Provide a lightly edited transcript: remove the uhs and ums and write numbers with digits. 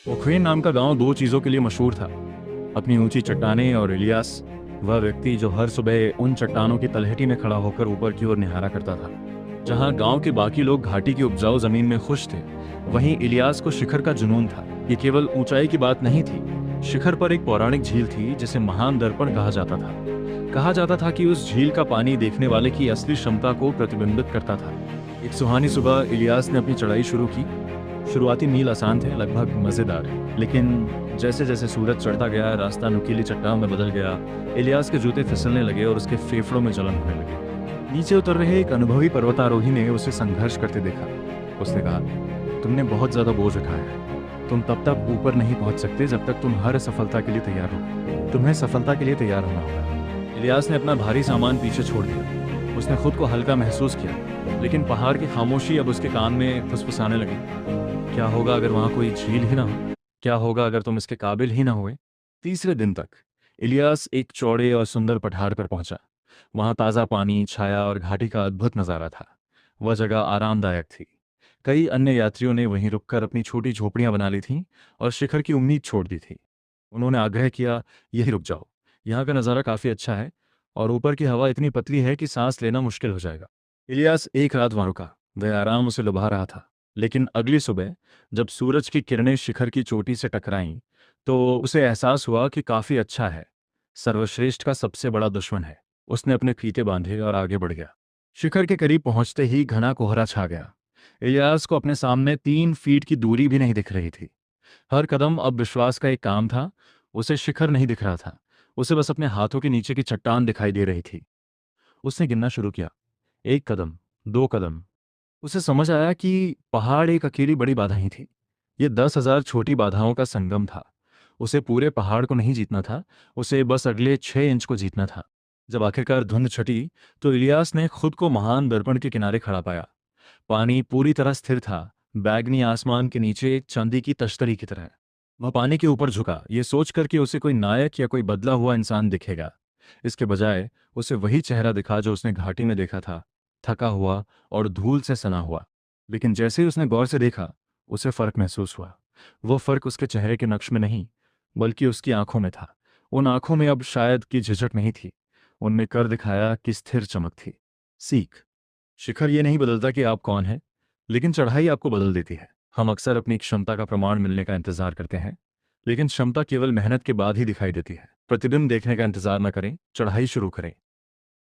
उखैन नाम का गांव दो चीज़ों के लिए मशहूर था, अपनी ऊंची चट्टानें और इलियास, वह व्यक्ति जो हर सुबह उन चट्टानों की तलहटी में खड़ा होकर ऊपर की ओर निहारा करता था। जहां गांव के बाकी लोग घाटी की उपजाऊ जमीन में खुश थे, वहीं इलियास को शिखर का जुनून था। ये केवल ऊंचाई की बात नहीं थी, शिखर पर एक पौराणिक झील थी जिसे महान दर्पण कहा जाता था। कहा जाता था कि उस झील का पानी देखने वाले की असली क्षमता को प्रतिबिंबित करता था। एक सुहानी सुबह इलियास ने अपनी चढ़ाई शुरू की। शुरुआती मील आसान थे, लगभग मजेदार, लेकिन जैसे जैसे सूरज चढ़ता गया, रास्ता नुकीली चट्टान में बदल गया। इलियास के जूते फिसलने लगे और उसके फेफड़ों में जलन होने लगी। नीचे उतर रहे एक अनुभवी पर्वतारोही ने उसे संघर्ष करते देखा। उसने कहा, तुमने बहुत ज्यादा बोझ उठाया है। तुम तब तक ऊपर नहीं पहुंच सकते जब तक तुम हर सफलता के लिए तैयार हो। तुम्हें सफलता के लिए तैयार होना होगा। इलियास ने अपना भारी सामान पीछे छोड़ दिया। उसने खुद को हल्का महसूस किया, लेकिन पहाड़ की खामोशी अब उसके कान में फुसफुसाने लगी। क्या होगा अगर वहां कोई झील ही ना हो? क्या होगा अगर तुम इसके काबिल ही ना हुए? तीसरे दिन तक इलियास एक चौड़े और सुंदर पठार पर पहुंचा। वहां ताजा पानी, छाया और घाटी का अद्भुत नजारा था। वह जगह आरामदायक थी। कई अन्य यात्रियों ने वहीं रुककर अपनी छोटी झोपड़ियां बना ली थीं और शिखर की उम्मीद छोड़ दी थी। उन्होंने आग्रह किया, यहीं रुक जाओ, यहाँ का नज़ारा काफ़ी अच्छा है और ऊपर की हवा इतनी पतली है कि सांस लेना मुश्किल हो जाएगा। इलियास एक रात वहां रुका। वह आराम उसे लुभा रहा था, लेकिन अगली सुबह जब सूरज की किरणें शिखर की चोटी से टकराईं, तो उसे एहसास हुआ कि काफ़ी अच्छा है। सर्वश्रेष्ठ का सबसे बड़ा दुश्मन है। उसने अपने फीते बांधे और आगे बढ़ गया। शिखर के करीब पहुंचते ही घना कोहरा छा गया। इलियास को अपने सामने 3 फीट की दूरी भी नहीं दिख रही थी। हर कदम अब विश्वास का एक काम था। उसे शिखर नहीं दिख रहा था, उसे बस अपने हाथों के नीचे की चट्टान दिखाई दे रही थी। उसने गिनना शुरू किया, 1 कदम, 2 कदम। उसे समझ आया कि पहाड़ एक अकेली बड़ी बाधा ही थी। ये 10,000 छोटी बाधाओं का संगम था। उसे पूरे पहाड़ को नहीं जीतना था, उसे बस अगले 6 इंच को जीतना था। जब आखिरकार धुंध छटी, तो इलियास ने खुद को महान दर्पण के किनारे खड़ा पाया। पानी पूरी तरह स्थिर था, बैगनी आसमान के नीचे एक चांदी की तश्तरी की तरह। वह पानी के ऊपर झुका, ये सोचकर कि उसे कोई नायक या कोई बदला हुआ इंसान दिखेगा। इसके बजाय उसे वही चेहरा दिखा जो उसने घाटी में देखा था, थका हुआ और धूल से सना हुआ। लेकिन जैसे ही उसने गौर से देखा, उसे फर्क महसूस हुआ। वो फर्क उसके चेहरे के नक्श में नहीं, बल्कि उसकी आंखों में था। उन आंखों में अब शायद की झिझक नहीं थी, उनने कर दिखाया कि स्थिर चमक थी। सीख। शिखर ये नहीं बदलता कि आप कौन हैं, लेकिन चढ़ाई आपको बदल देती है। हम अक्सर अपनी क्षमता का प्रमाण मिलने का इंतजार करते हैं, लेकिन क्षमता केवल मेहनत के बाद ही दिखाई देती है। प्रतिबिंब देखने का इंतजार न करें, चढ़ाई शुरू करें।